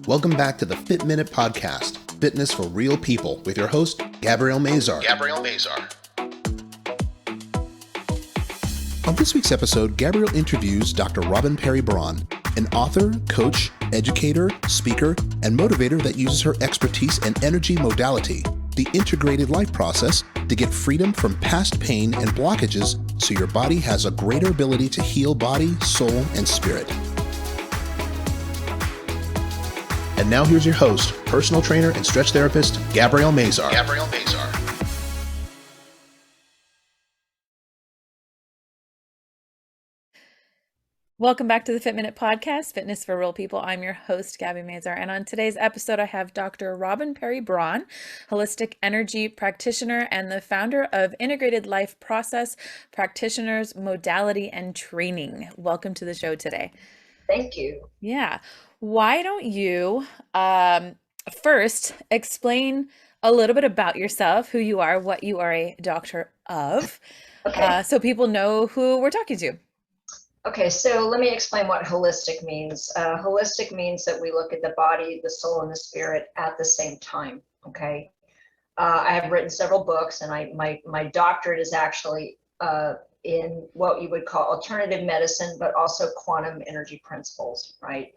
Welcome back to the Fit Minute Podcast, Fitness for Real People, with your host, Gabrielle Mazar. On this week's episode, Gabrielle interviews Dr. Perry Braun, an author, coach, educator, speaker, and motivator that uses her expertise in energy modality, the integrated life process, to get freedom from past pain and blockages so your body has a greater ability to heal body, soul, and spirit. And now here's your host, personal trainer and stretch therapist, Gabrielle Mazar. Welcome back to the Fit Minute Podcast, Fitness for Real People. I'm your host, Gabby Mazar, and on today's episode, I have Dr. Perry Braun, holistic energy practitioner and the founder of Integrated Life Process Practitioners, Modality, and Training. Welcome to the show today. Thank you. Yeah. Why don't you first explain a little bit about yourself, who you are, what you are a doctor of, so people know who we're talking to. Okay, so let me explain what holistic means. Holistic means that we look at the body, the soul, and the spirit at the same time, okay? I have written several books, and my doctorate is actually in what you would call alternative medicine, but also quantum energy principles, right?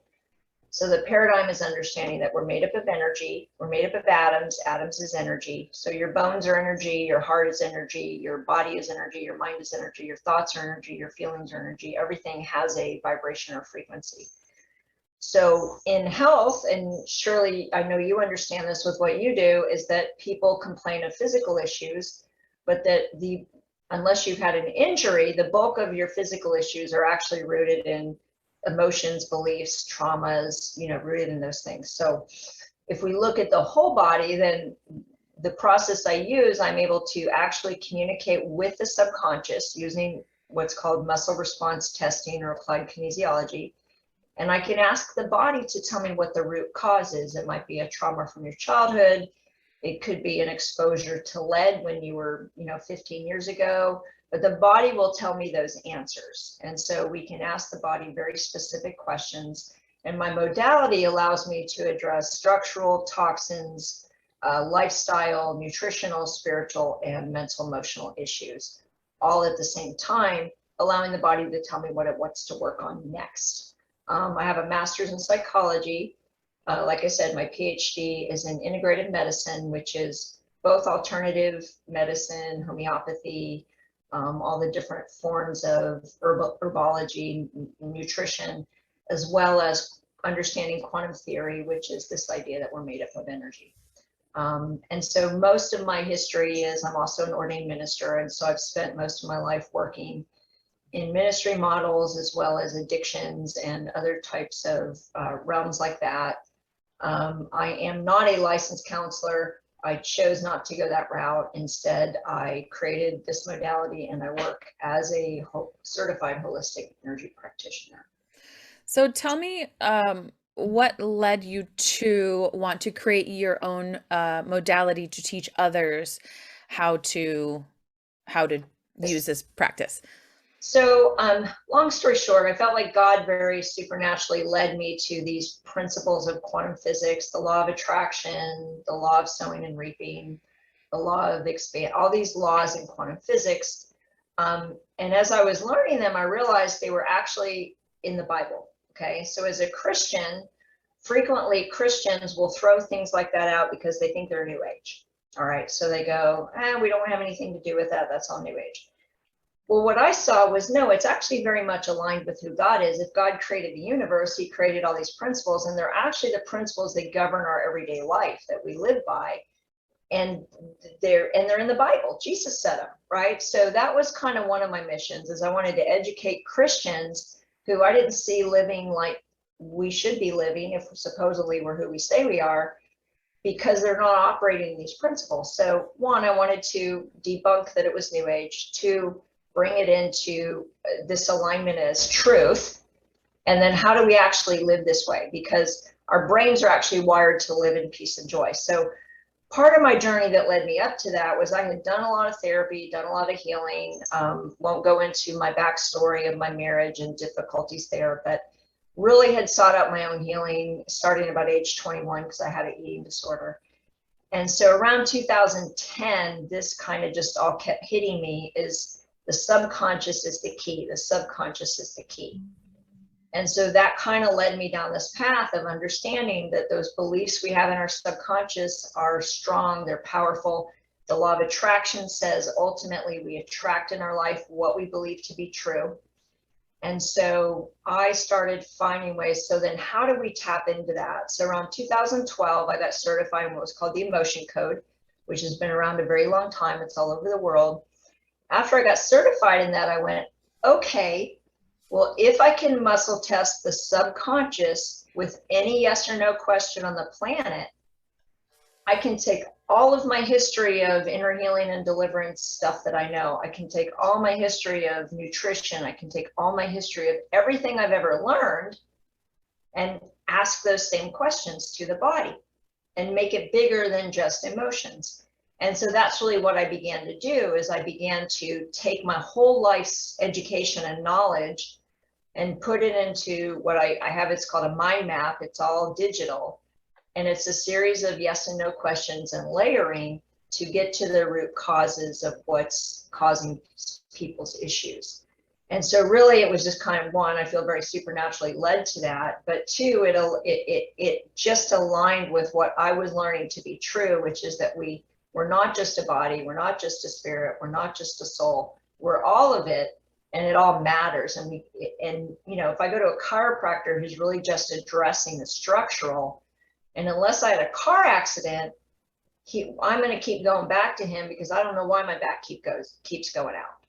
So the paradigm is understanding that we're made up of energy, we're made up of atoms, atoms is energy. So your bones are energy, your heart is energy, your body is energy, your mind is energy, your thoughts are energy, your feelings are energy, everything has a vibration or frequency. So in health, and surely I know you understand this with what you do, is that people complain of physical issues, but that unless you've had an injury, the bulk of your physical issues are actually rooted in emotions, beliefs, traumas, rooted in those things. So if we look at the whole body, then the process I use, I'm able to actually communicate with the subconscious using what's called muscle response testing or applied kinesiology. And I can ask the body to tell me what the root cause is. It might be a trauma from your childhood. It could be an exposure to lead when you were, 15 years ago, but the body will tell me those answers. And so we can ask the body very specific questions. And my modality allows me to address structural, toxins, lifestyle, nutritional, spiritual, and mental emotional issues, all at the same time, allowing the body to tell me what it wants to work on next. I have a master's in psychology. Like I said, my PhD is in integrated medicine, which is both alternative medicine, homeopathy, all the different forms of herbology, nutrition, as well as understanding quantum theory, which is this idea that we're made up of energy. And so most of my history is I'm also an ordained minister. And so I've spent most of my life working in ministry models, as well as addictions and other types of realms like that. I am not a licensed counselor. I chose not to go that route. Instead, I created this modality and I work as a certified holistic energy practitioner. So tell me what led you to want to create your own modality to teach others how to use this practice? So long story short, I felt like God very supernaturally led me to these principles of quantum physics, the law of attraction, the law of sowing and reaping, the law of expand, all these laws in quantum physics. And as I was learning them, I realized they were actually in the Bible. Okay, so as a Christian, frequently Christians will throw things like that out because they think they're New Age. All right, so they go, we don't have anything to do with that. That's all New Age. Well, what I saw was, no, it's actually very much aligned with who God is. If God created the universe, he created all these principles, and they're actually the principles that govern our everyday life that we live by. And they're in the Bible. Jesus said them, right? So that was kind of one of my missions, is I wanted to educate Christians who I didn't see living like we should be living, if supposedly we're who we say we are, because they're not operating these principles. So one, I wanted to debunk that it was New Age. Two, bring it into this alignment as truth. And then how do we actually live this way? Because our brains are actually wired to live in peace and joy. So part of my journey that led me up to that was I had done a lot of therapy, done a lot of healing. Won't go into my backstory of my marriage and difficulties there, but really had sought out my own healing starting about age 21 because I had an eating disorder. And so around 2010, this kind of just all kept hitting me is the subconscious is the key. The subconscious is the key. And so that kind of led me down this path of understanding that those beliefs we have in our subconscious are strong, they're powerful. The law of attraction says ultimately we attract in our life what we believe to be true. And so I started finding ways. So then how do we tap into that? So around 2012, I got certified in what was called the emotion code, which has been around a very long time. It's all over the world. After I got certified in that, I went, okay, well, if I can muscle test the subconscious with any yes or no question on the planet, I can take all of my history of inner healing and deliverance stuff that I know. I can take all my history of nutrition. I can take all my history of everything I've ever learned and ask those same questions to the body and make it bigger than just emotions. And so that's really what I began to do is I began to take my whole life's education and knowledge and put it into what I have. It's called a mind map. It's all digital. And it's a series of yes and no questions and layering to get to the root causes of what's causing people's issues. And so really it was just kind of one, I feel very supernaturally led to that, but two, it just aligned with what I was learning to be true, which is that we're not just a body, we're not just a spirit, we're not just a soul, we're all of it, and it all matters. And you know, if I go to a chiropractor who's really just addressing the structural, and unless I had a car accident, I'm going to keep going back to him because I don't know why my back keeps going out.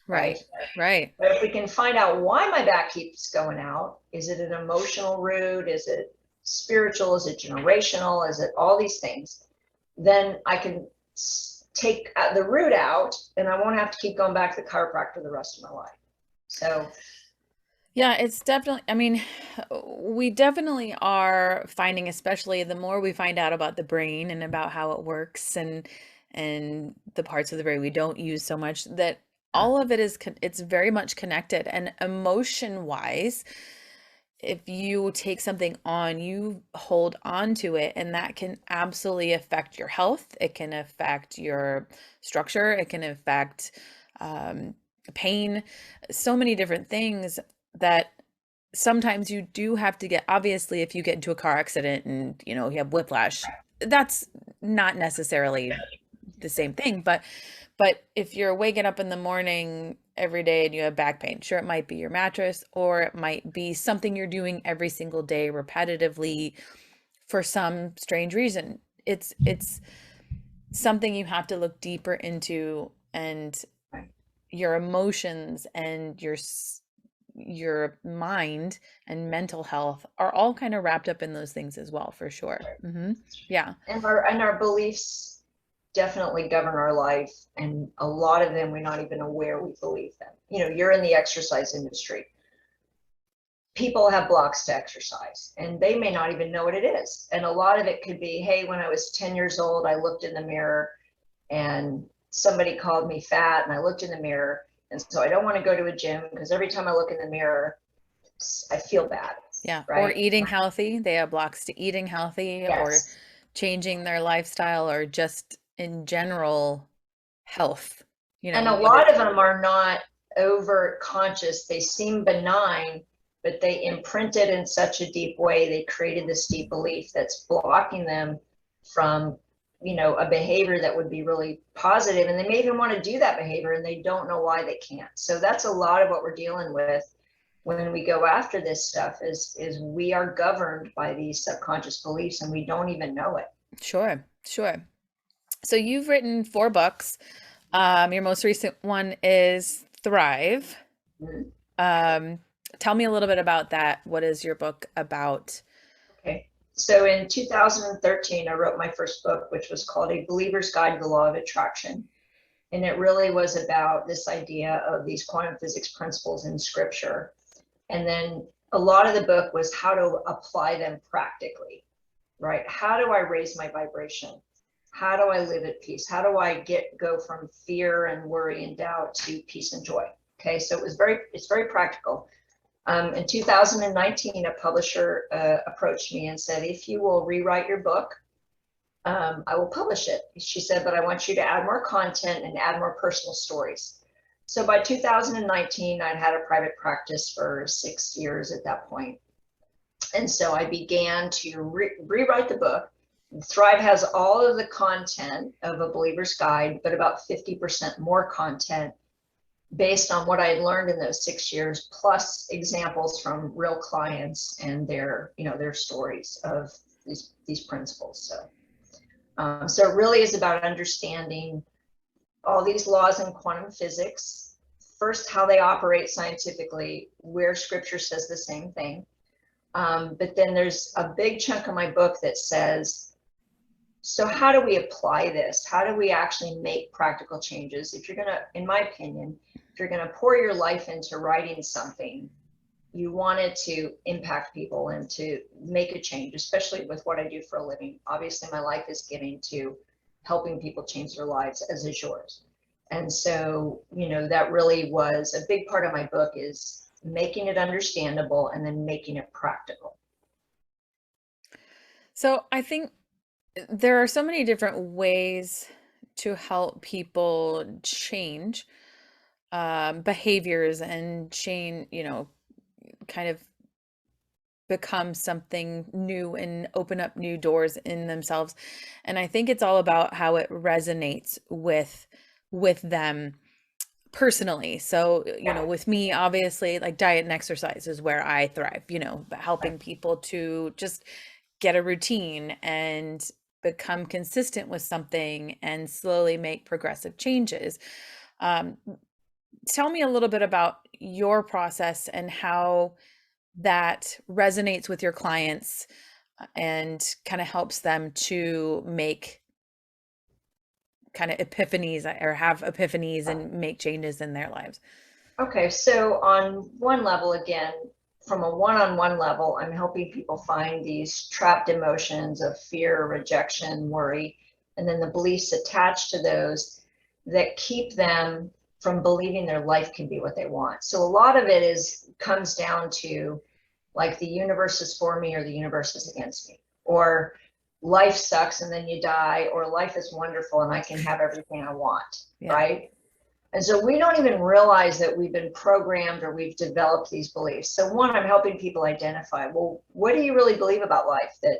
Right. Right. But if we can find out why my back keeps going out, is it an emotional root? Is it spiritual? Is it generational? Is it all these things? Then I can take the root out and I won't have to keep going back to the chiropractor the rest of my life. So yeah, it's definitely, I mean, we definitely are finding, especially the more we find out about the brain and about how it works and the parts of the brain we don't use so much, that all of it is, it's very much connected. And emotion wise, if you take something on, you hold on to it, and that can absolutely affect your health. It can affect your structure. It can affect pain, so many different things that sometimes you do have to get, obviously, if you get into a car accident and, you know, you have whiplash, that's not necessarily the same thing, but if you're waking up in the morning every day and you have back pain, sure, it might be your mattress, or it might be something you're doing every single day repetitively for some strange reason. It's something you have to look deeper into, and your emotions and your mind and mental health are all kind of wrapped up in those things as well, for sure. Yeah. And our beliefs definitely govern our life, and a lot of them we're not even aware we believe them. You know, you're in the exercise industry. People have blocks to exercise and they may not even know what it is. And a lot of it could be, hey, when I was 10 years old, I looked in the mirror and somebody called me fat, and I looked in the mirror, and so I don't want to go to a gym because every time I look in the mirror, I feel bad. Yeah. Right? Or eating healthy. They have blocks to eating healthy, Yes. or changing their lifestyle, or just in general health, you know. And a lot of them are not overt conscious. They seem benign, but they imprinted in such a deep way. They created this deep belief that's blocking them from, you know, a behavior that would be really positive. And they may even want to do that behavior and they don't know why they can't. So that's a lot of what we're dealing with when we go after this stuff is we are governed by these subconscious beliefs and we don't even know it. Sure. So you've written 4 books. Your most recent one is Thrive. Tell me a little bit about that. What is your book about? Okay. So in 2013, I wrote my first book, which was called A Believer's Guide to the Law of Attraction. And it really was about this idea of these quantum physics principles in scripture. And then a lot of the book was how to apply them practically, right? How do I raise my vibration? How do I live at peace? How do I go from fear and worry and doubt to peace and joy? Okay, so it's very practical. In 2019, a publisher approached me and said, if you will rewrite your book, I will publish it. She said, but I want you to add more content and add more personal stories. So by 2019, I'd had a private practice for 6 years at that point. And so I began to rewrite the book. Thrive has all of the content of a believer's guide, but about 50% more content based on what I had learned in those 6 years, plus examples from real clients and their stories of these principles. So it really is about understanding all these laws in quantum physics. First, how they operate scientifically, where scripture says the same thing. But then there's a big chunk of my book that says, so how do we apply this? How do we actually make practical changes? If you're going to, in my opinion, if you're going to pour your life into writing something, you want it to impact people and to make a change, especially with what I do for a living. Obviously, my life is giving to helping people change their lives, as is yours. And so, that really was a big part of my book, is making it understandable and then making it practical. So I think there are so many different ways to help people change behaviors and change, kind of become something new and open up new doors in themselves. And I think it's all about how it resonates with them personally. So, with me, obviously, like diet and exercise is where I thrive, helping people to just get a routine and become consistent with something and slowly make progressive changes. Tell me a little bit about your process and how that resonates with your clients and kind of helps them to make kind of epiphanies or have epiphanies and make changes in their lives. Okay, so on one level, again, from a one-on-one level, I'm helping people find these trapped emotions of fear, rejection, worry, and then the beliefs attached to those that keep them from believing their life can be what they want. So a lot of it comes down to, like, the universe is for me or the universe is against me, or life sucks and then you die, or life is wonderful and I can have everything I want, right? And so we don't even realize that we've been programmed or we've developed these beliefs. So one, I'm helping people identify, well, what do you really believe about life? That,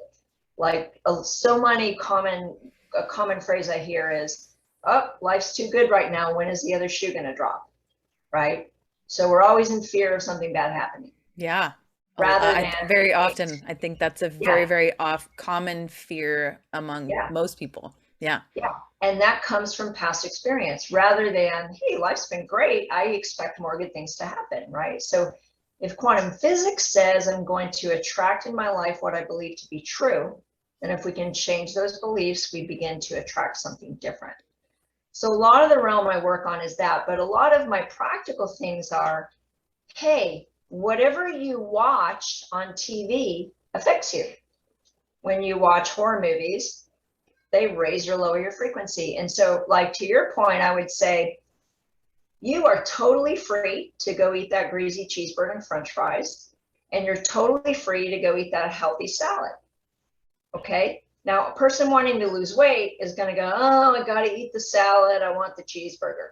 like, so many a common phrase I hear is, oh, life's too good right now. When is the other shoe going to drop? Right? So we're always in fear of something bad happening. Yeah. Rather than very often, I think that's a very, very common fear among most people. Yeah. Yeah. And that comes from past experience rather than, hey, life's been great, I expect more good things to happen, right? So if quantum physics says I'm going to attract in my life what I believe to be true, then if we can change those beliefs, we begin to attract something different. So a lot of the realm I work on is that, but a lot of my practical things are, hey, whatever you watch on TV affects you. When you watch horror movies, they raise or lower your frequency. And so, like, to your point, I would say you are totally free to go eat that greasy cheeseburger and french fries, and you're totally free to go eat that healthy salad. Okay? Now, a person wanting to lose weight is going to go, oh, I got to eat the salad, I want the cheeseburger.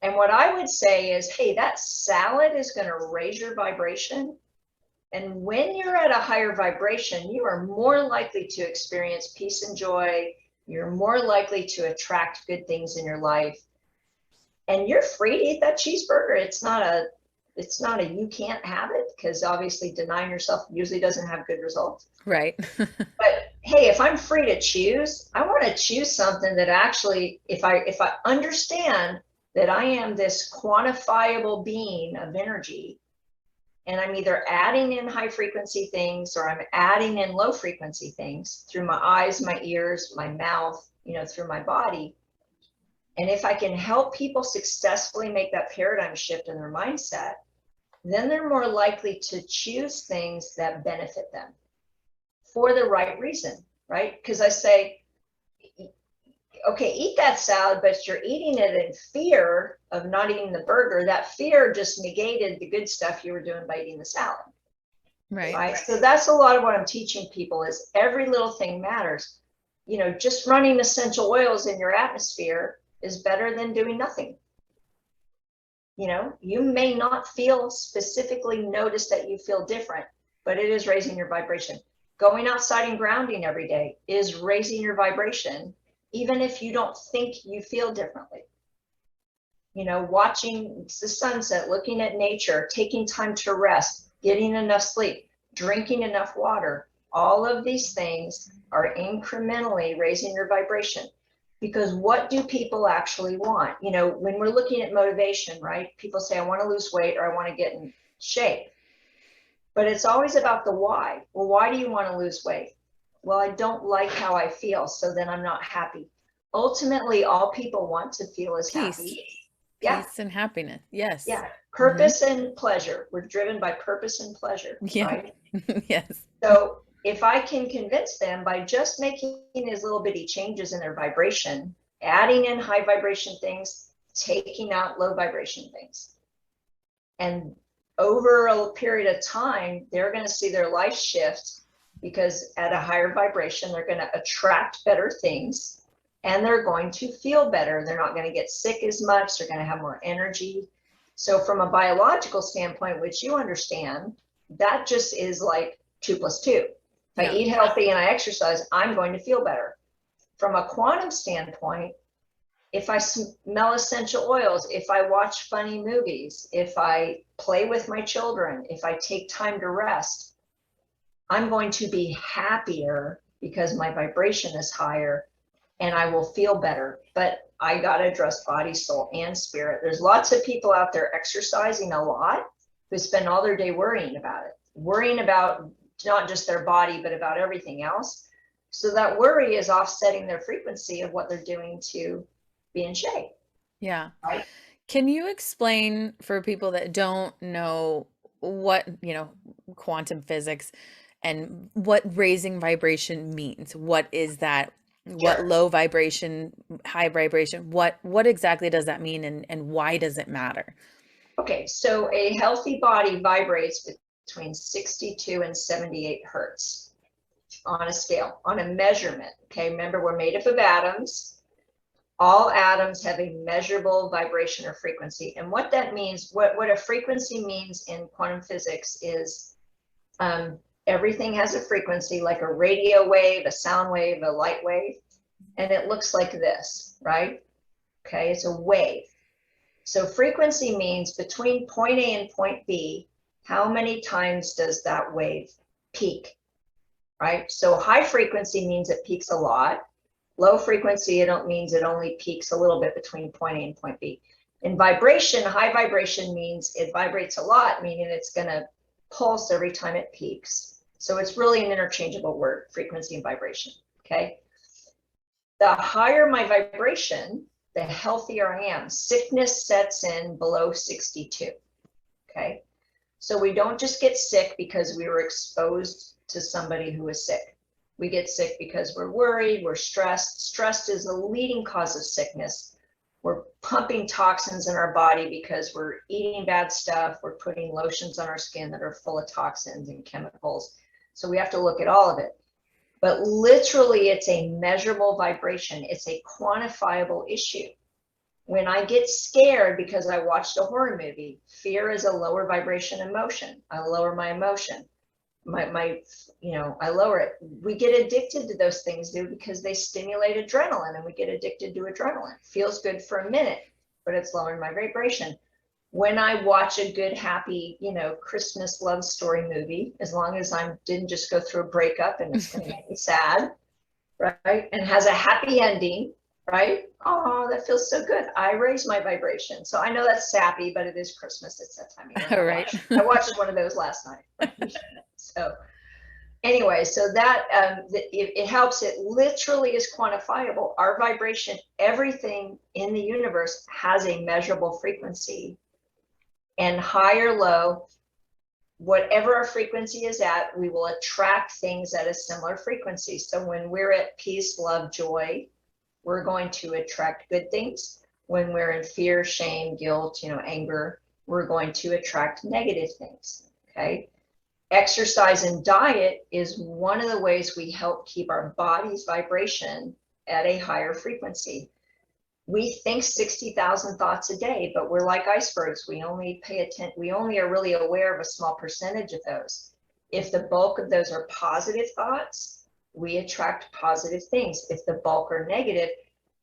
And what I would say is, hey, that salad is going to raise your vibration. And when you're at a higher vibration, you are more likely to experience peace and joy. You're more likely to attract good things in your life. And you're free to eat that cheeseburger. It's not a you can't have it, because obviously denying yourself usually doesn't have good results. Right. But hey, if I'm free to choose, I want to choose something that actually, if I understand that I am this quantifiable being of energy, and I'm either adding in high frequency things or I'm adding in low frequency things through my eyes, my ears, my mouth, through my body. And if I can help people successfully make that paradigm shift in their mindset, then they're more likely to choose things that benefit them for the right reason, right? Because I say, okay, eat that salad, but you're eating it in fear of not eating the burger. That fear just negated the good stuff you were doing by eating the salad. Right. So that's a lot of what I'm teaching people is every little thing matters. You know, just running essential oils in your atmosphere is better than doing nothing. You know, you may not feel specifically notice that you feel different, but it is raising your vibration. Going outside and grounding every day is raising your vibration, even if you don't think you feel differently. You know, watching the sunset, looking at nature, taking time to rest, getting enough sleep, drinking enough water, all of these things are incrementally raising your vibration. Because what do people actually want? You know, when we're looking at motivation, right? People say, I want to lose weight or I want to get in shape. But it's always about the why. Well, why do you want to lose weight? Well, I don't like how I feel, so then I'm not happy. Ultimately, all people want to feel is Peace. happy. Yeah. Peace and happiness. Yes. Yeah. Purpose and pleasure. We're driven by purpose and pleasure, Yeah. right? Yes. So if I can convince them by just making these little bitty changes in their vibration, adding in high vibration things, taking out low vibration things, and over a period of time, they're going to see their life shift because at a higher vibration, they're going to attract better things and they're going to feel better. They're not going to get sick as much. They're going to have more energy. So from a biological standpoint, which you understand, that just is like 2 + 2. If I eat healthy and I exercise, I'm going to feel better. From a quantum standpoint, if I smell essential oils, if I watch funny movies, if I play with my children, if I take time to rest, I'm going to be happier because my vibration is higher and I will feel better. But I got to address body, soul, and spirit. There's lots of people out there exercising a lot who spend all their day worrying about it, worrying about not just their body, but about everything else. So that worry is offsetting their frequency of what they're doing to be in shape. Yeah. Right. Can you explain for people that don't know what, quantum physics and what raising vibration means? What is that? What Sure. low vibration, high vibration, what exactly does that mean and why does it matter? Okay, so a healthy body vibrates between 62 and 78 hertz on a scale, on a measurement. Okay, remember we're made up of atoms. All atoms have a measurable vibration or frequency. And what that means, what a frequency means in quantum physics is everything has a frequency, like a radio wave, a sound wave, a light wave, and it looks like this, right? Okay, it's a wave. So frequency means between point A and point B, how many times does that wave peak, right? So high frequency means it peaks a lot. Low frequency, it means it only peaks a little bit between point A and point B. In vibration, high vibration means it vibrates a lot, meaning it's going to pulse every time it peaks. So it's really an interchangeable word, frequency and vibration, okay? The higher my vibration, the healthier I am. Sickness sets in below 62, okay? So we don't just get sick because we were exposed to somebody who was sick. We get sick because we're worried, we're stressed. Stress is the leading cause of sickness. We're pumping toxins in our body because we're eating bad stuff. We're putting lotions on our skin that are full of toxins and chemicals. So we have to look at all of it. But literally, it's a measurable vibration. It's a quantifiable issue. When I get scared because I watched a horror movie, fear is a lower vibration emotion. I lower my emotion. I lower it. We get addicted to those things, dude, because they stimulate adrenaline, and we get addicted to adrenaline. Feels good for a minute, but it's lowering my vibration. When I watch a good, happy, Christmas love story movie, as long as I didn't just go through a breakup and it's going to make me sad, right? And has a happy ending, right? Oh, that feels so good. I raise my vibration. So I know that's sappy, but it is Christmas. It's that time of year. Right. I watched one of those last night. Right? So anyway, so that it helps. It literally is quantifiable. Our vibration, everything in the universe has a measurable frequency, and high or low, whatever our frequency is at, we will attract things at a similar frequency. So when we're at peace, love, joy, we're going to attract good things. When we're in fear, shame, guilt, anger, we're going to attract negative things. Okay. Exercise and diet is one of the ways we help keep our body's vibration at a higher frequency. We think 60,000 thoughts a day, but we're like icebergs. We only pay attention. We only are really aware of a small percentage of those. If the bulk of those are positive thoughts, we attract positive things. If the bulk are negative,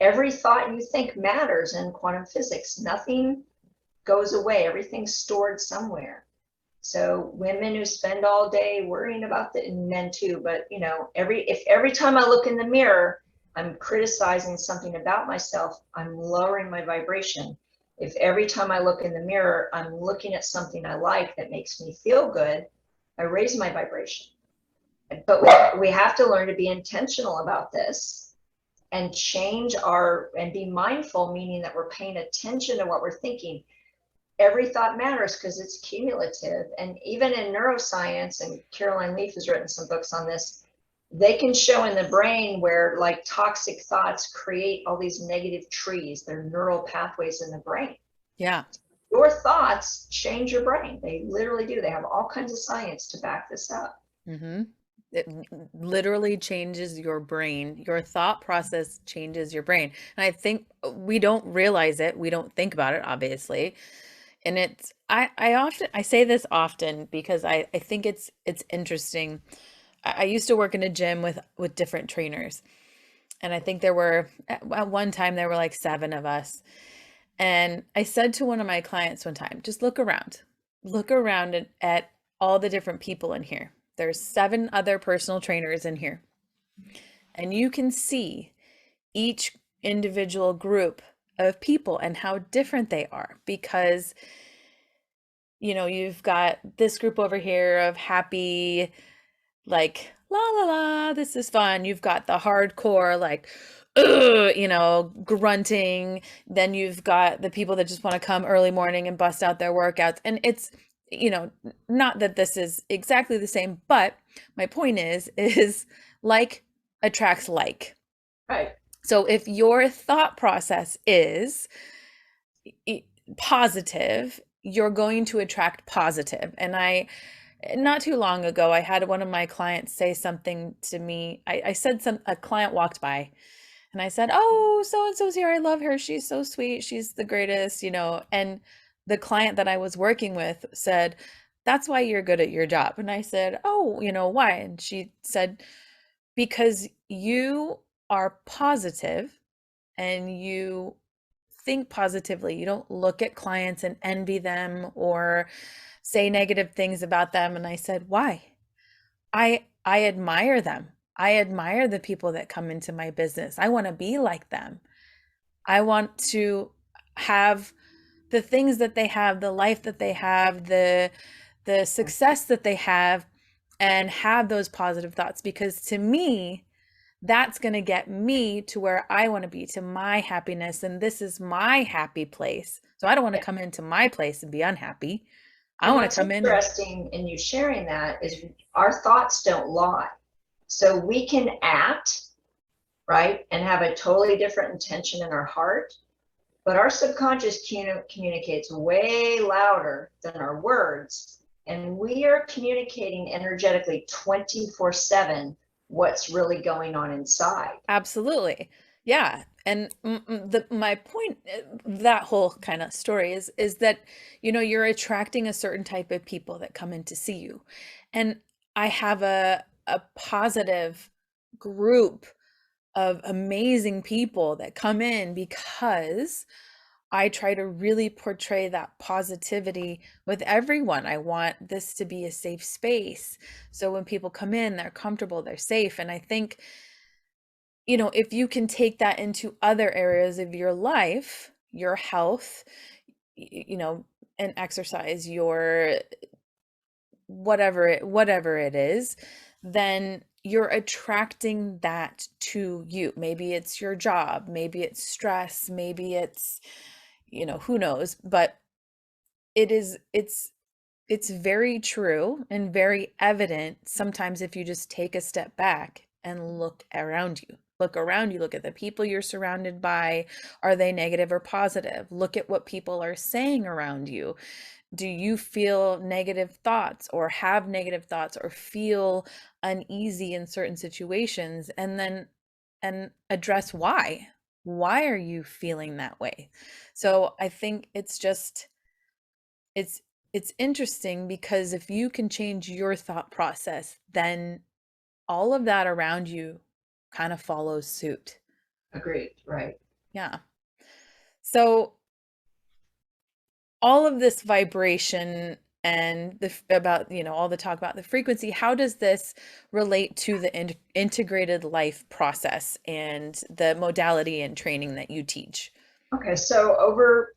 every thought you think matters in quantum physics. Nothing goes away. Everything's stored somewhere. So women who spend all day worrying about and men too, but if every time I look in the mirror, I'm criticizing something about myself, I'm lowering my vibration. If every time I look in the mirror, I'm looking at something I like that makes me feel good, I raise my vibration. But we have to learn to be intentional about this and and be mindful, meaning that we're paying attention to what we're thinking. Every thought matters because it's cumulative. And even in neuroscience, and Caroline Leaf has written some books on this, they can show in the brain where like toxic thoughts create all these negative trees. They're neural pathways in the brain. Yeah. Your thoughts change your brain. They literally do. They have all kinds of science to back this up. Mm-hmm. It literally changes your brain. Your thought process changes your brain. And I think we don't realize it. We don't think about it, obviously. And I say this often because I think it's interesting. I used to work in a gym with different trainers. And I think at one time there were like 7 of us. And I said to one of my clients one time, just look around at all the different people in here. There's 7 other personal trainers in here. And you can see each individual group of people and how different they are, because you've got this group over here of happy, like, la la la, this is fun. You've got the hardcore, like, grunting. Then you've got the people that just want to come early morning and bust out their workouts. And it's, not that this is exactly the same, but my point is like attracts like. Right. So if your thought process is positive, you're going to attract positive. And not too long ago, I had one of my clients say something to me. I said a client walked by and I said, "Oh, so-and-so's here. I love her. She's so sweet. She's the greatest," and the client that I was working with said, "That's why you're good at your job." And I said, "Oh, why?" And she said, "Because you are positive and you think positively. You don't look at clients and envy them or say negative things about them." And I said, "Why?" I admire them. I admire the people that come into my business. I want to be like them. I want to have the things that they have, the life that they have, the success that they have, and have those positive thoughts, because to me, that's going to get me to where I want to be, to my happiness. And this is my happy place. So I don't want to come into my place and be unhappy. I want to come in. What's interesting in you sharing that is our thoughts don't lie. So we can act, right, and have a totally different intention in our heart, but our subconscious communicates way louder than our words. And we are communicating energetically 24/7 what's really going on inside. Absolutely. Yeah. And my point, that whole kind of story is that, you're attracting a certain type of people that come in to see you. And I have a positive group of amazing people that come in because I try to really portray that positivity with everyone. I want this to be a safe space. So when people come in, they're comfortable, they're safe. And I think, if you can take that into other areas of your life, your health, and exercise, your whatever it is, then you're attracting that to you. Maybe it's your job, maybe it's stress, maybe it's, who knows, but it's very true and very evident sometimes if you just take a step back and look around you. look around you, look at the people you're surrounded by. Are they negative or positive? Look at what people are saying around you. Do you feel negative thoughts or have negative thoughts or feel uneasy in certain situations? And address why. Why are you feeling that way? So I think it's just it's it's interesting because if you can change your thought process, then all of that around you kind of follows suit. Agreed. Right. Yeah. So all of this vibration and about, all the talk about the frequency, how does this relate to the integrated life process and the modality and training that you teach? Okay. So over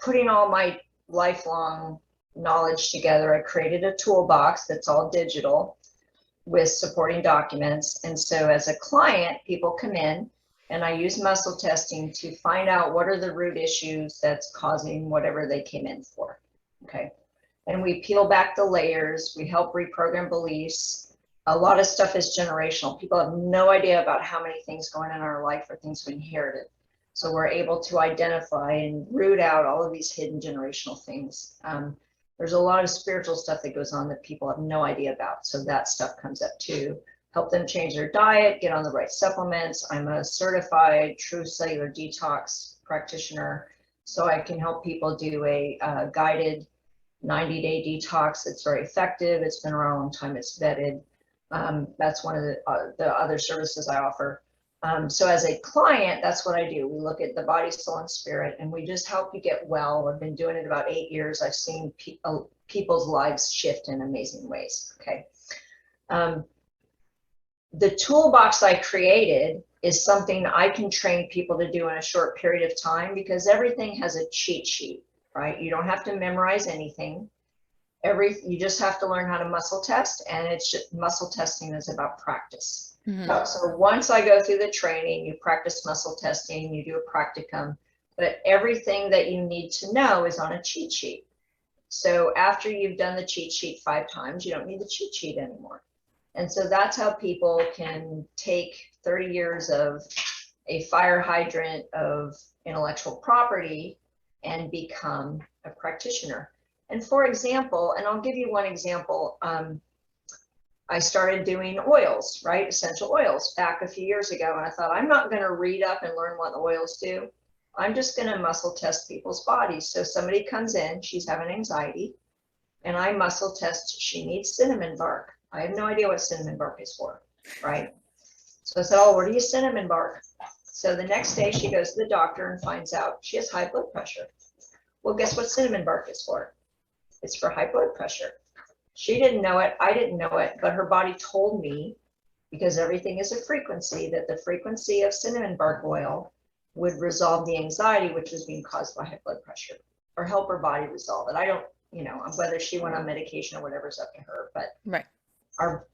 putting all my lifelong knowledge together, I created a toolbox that's all digital with supporting documents. And so as a client, people come in and I use muscle testing to find out what are the root issues that's causing whatever they came in for. Okay. And we peel back the layers, we help reprogram beliefs. A lot of stuff is generational. People have no idea about how many things going on in our life are things we inherited. So we're able to identify and root out all of these hidden generational things. There's a lot of spiritual stuff that goes on that people have no idea about. So that stuff comes up too. Help them change their diet, get on the right supplements. I'm a certified true cellular detox practitioner. So I can help people do a guided 90-day detox. It's very effective. It's been around a long time. It's vetted. That's one of the other services I offer. So as a client, that's what I do. We look at the body, soul, and spirit, and we just help you get well. I've been doing it about 8 years. I've seen people's lives shift in amazing ways. Okay. The toolbox I created is something I can train people to do in a short period of time because everything has a cheat sheet, right? You don't have to memorize anything. You just have to learn how to muscle test, and it's just, muscle testing is about practice. So once I go through the training, you practice muscle testing, you do a practicum, but everything that you need to know is on a cheat sheet. So after you've done the cheat sheet 5 times, you don't need the cheat sheet anymore. And so that's how people can take 30 years of a fire hydrant of intellectual property and become a practitioner. And for example, and I'll give you one example, I started doing oils, right? Essential oils back a few years ago. And I thought, I'm not going to read up and learn what the oils do. I'm just going to muscle test people's bodies. So somebody comes in, she's having anxiety, and I muscle test, she needs cinnamon bark. I have no idea what cinnamon bark is for, right? So I said, oh, where do you cinnamon bark? So the next day she goes to the doctor and finds out she has high blood pressure. Well, guess what cinnamon bark is for? It's for high blood pressure. She didn't know it, I didn't know it, but her body told me, because everything is a frequency, that the frequency of cinnamon bark oil would resolve the anxiety, which was being caused by high blood pressure, or help her body resolve it. I don't, whether she went on medication or whatever is up to her, but right.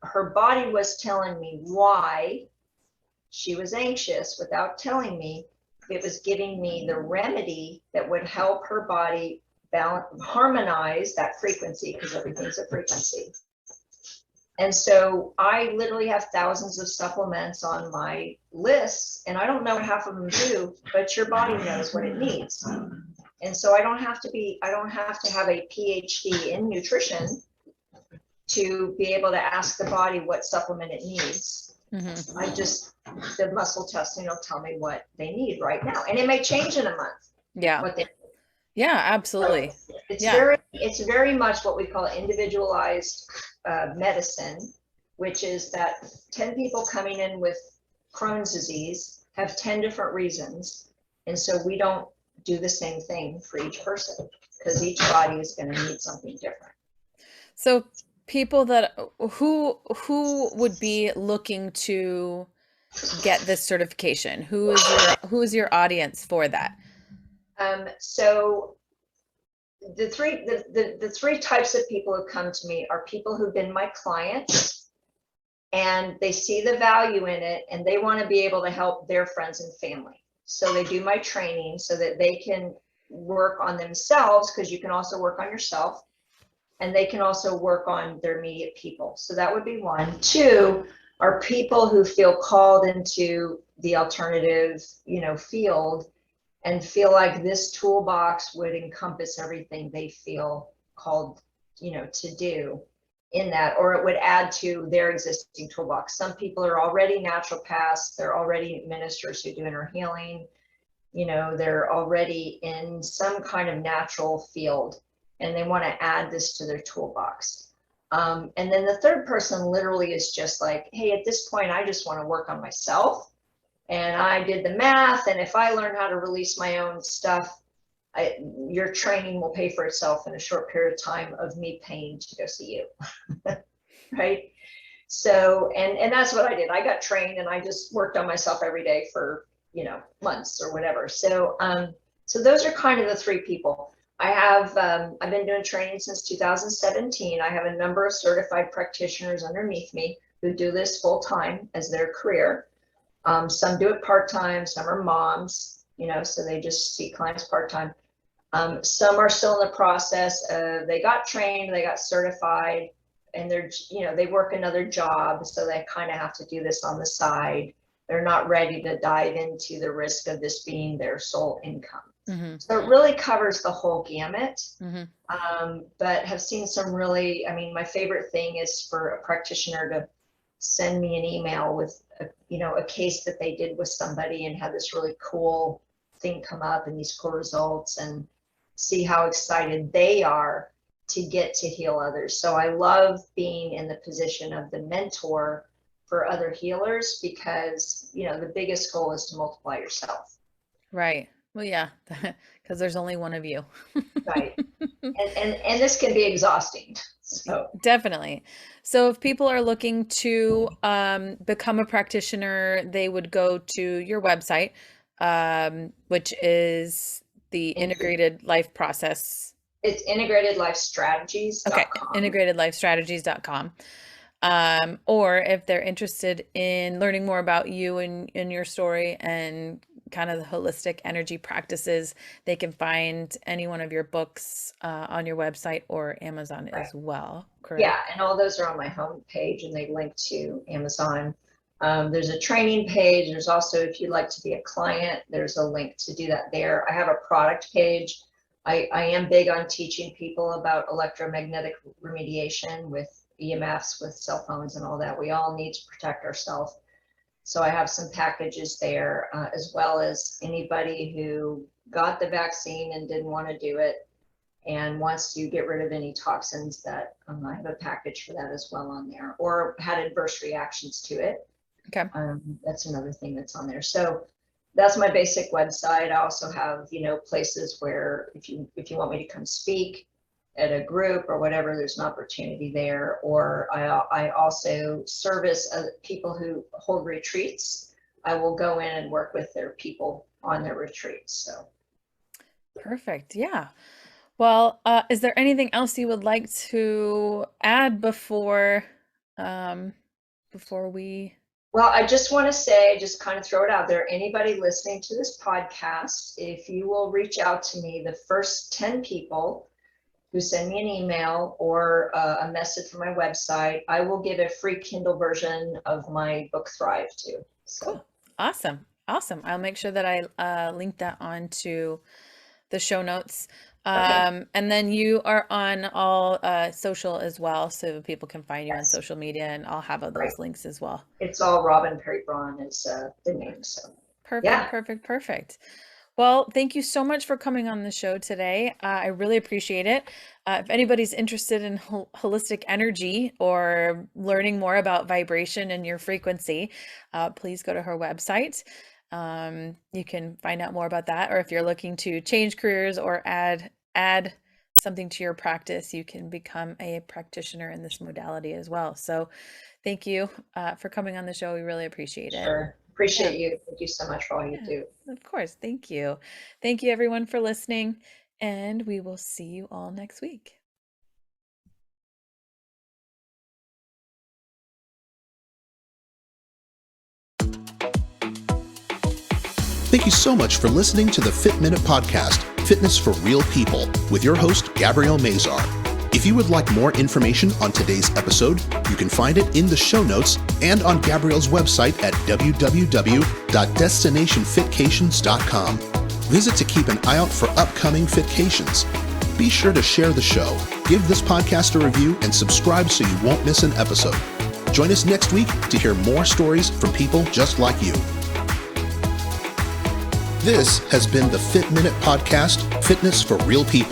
Her body was telling me why she was anxious without telling me. It was giving me the remedy that would help her body harmonize that frequency, because everything's a frequency. And so I literally have thousands of supplements on my list, and I don't know what half of them do, but your body knows what it needs. And so I don't have to have a PhD in nutrition to be able to ask the body what supplement it needs. The muscle testing will tell me what they need right now. And it may change in a month. Yeah. Yeah, absolutely. So it's very much what we call individualized medicine, which is that 10 people coming in with Crohn's disease have 10 different reasons. And so we don't do the same thing for each person, because each body is going to need something different. So people that who would be looking to get this certification, who is your audience for that? So the three types of people who come to me are people who've been my clients and they see the value in it and they want to be able to help their friends and family. So they do my training so that they can work on themselves, because you can also work on yourself, and they can also work on their immediate people. So that would be one. Two are people who feel called into the alternative, field, and feel like this toolbox would encompass everything they feel called, to do in that, or it would add to their existing toolbox. Some people are already naturopaths, they're already ministers who do inner healing, they're already in some kind of natural field, and they want to add this to their toolbox. And then the third person literally is just like, hey, at this point, I just want to work on myself. And I did the math, and if I learn how to release my own stuff, your training will pay for itself in a short period of time of me paying to go see you. Right? So, and that's what I did. I got trained and I just worked on myself every day for, months or whatever. So, so those are kind of the three people. I've been doing training since 2017. I have a number of certified practitioners underneath me who do this full time as their career. Some do it part-time, some are moms, so they just see clients part-time. Some are still in the process of, they got trained, they got certified, and they're, they work another job, so they kind of have to do this on the side. They're not ready to dive into the risk of this being their sole income. Mm-hmm. So it really covers the whole gamut. Mm-hmm. But have seen some really, my favorite thing is for a practitioner to send me an email with a case that they did with somebody and had this really cool thing come up and these cool results, and see how excited they are to get to heal others. So I love being in the position of the mentor for other healers, because the biggest goal is to multiply yourself. Right. Well, yeah, because there's only one of you. Right. And this can be exhausting. So definitely. So if people are looking to become a practitioner, they would go to your website, which is the Integrated Life Process. It's integratedlifestrategies.com. Okay, integratedlifestrategies.com. Or if they're interested in learning more about you and your story and kind of the holistic energy practices, they can find any one of your books on your website or Amazon as well, correct? Yeah, and all those are on my home page, and they link to Amazon. There's a training page. There's also, if you'd like to be a client, there's a link to do that there. I have a product page. I am big on teaching people about electromagnetic remediation with EMFs, with cell phones and all that. We all need to protect ourselves. So I have some packages there, as well as anybody who got the vaccine and didn't want to do it and wants to get rid of any toxins, that I have a package for that as well on there, or had adverse reactions to it. Okay. That's another thing that's on there. So that's my basic website. I also have, places where if you want me to come speak at a group or whatever, there's an opportunity there. Or I also service people who hold retreats. I will go in and work with their people on their retreats. So perfect. Yeah. Well, is there anything else you would like to add before we? Well, I just want to say, just kind of throw it out there, anybody listening to this podcast, if you will reach out to me, the first 10 people who send me an email or a message from my website, I will give a free Kindle version of my book Thrive too. So cool. Awesome. I'll make sure that I link that onto the show notes. Okay. And then you are on all social as well, so people can find you on social media, and I'll have all those links as well. It's all Robin Perry Braun is the name. So perfect, yeah. Perfect. Well, thank you so much for coming on the show today. I really appreciate it. If anybody's interested in holistic energy or learning more about vibration and your frequency, please go to her website. You can find out more about that, or if you're looking to change careers or add something to your practice, you can become a practitioner in this modality as well. So thank you for coming on the show. We really appreciate it. Sure. Appreciate you. Thank you so much for all you do. Of course. Thank you. Thank you everyone for listening, and we will see you all next week. Thank you so much for listening to the Fit Minute Podcast, Fitness for Real People, with your host, Gabrielle Mazar. If you would like more information on today's episode, you can find it in the show notes and on Gabrielle's website at www.destinationfitcations.com. Visit to keep an eye out for upcoming fitcations. Be sure to share the show, give this podcast a review, and subscribe so you won't miss an episode. Join us next week to hear more stories from people just like you. This has been the Fit Minute Podcast, Fitness for Real People.